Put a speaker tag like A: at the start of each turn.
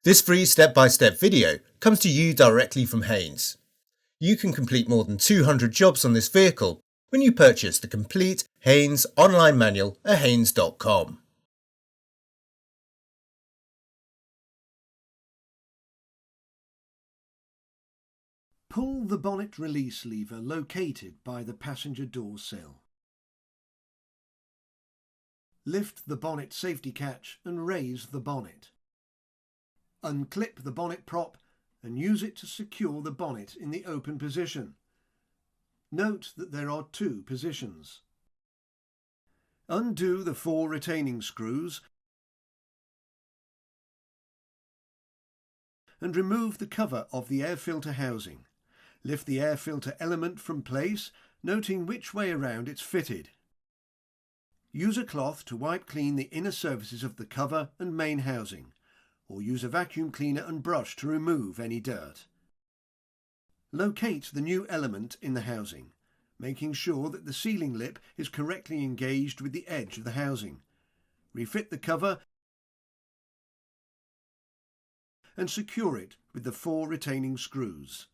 A: This free step-by-step video comes to you directly from Haynes. You can complete more than 200 jobs on this vehicle when you purchase the complete Haynes online manual at haynes.com.
B: Pull the bonnet release lever located by the passenger door sill. Lift the bonnet safety catch and raise the bonnet. Unclip the bonnet prop and use it to secure the bonnet in the open position. Note that there are two positions. Undo the 4 retaining screws and remove the cover of the air filter housing. Lift the air filter element from place, noting which way around it's fitted. Use a cloth to wipe clean the inner surfaces of the cover and main housing, or use a vacuum cleaner and brush to remove any dirt. Locate the new element in the housing, making sure that the sealing lip is correctly engaged with the edge of the housing. Refit the cover and secure it with the 4 retaining screws.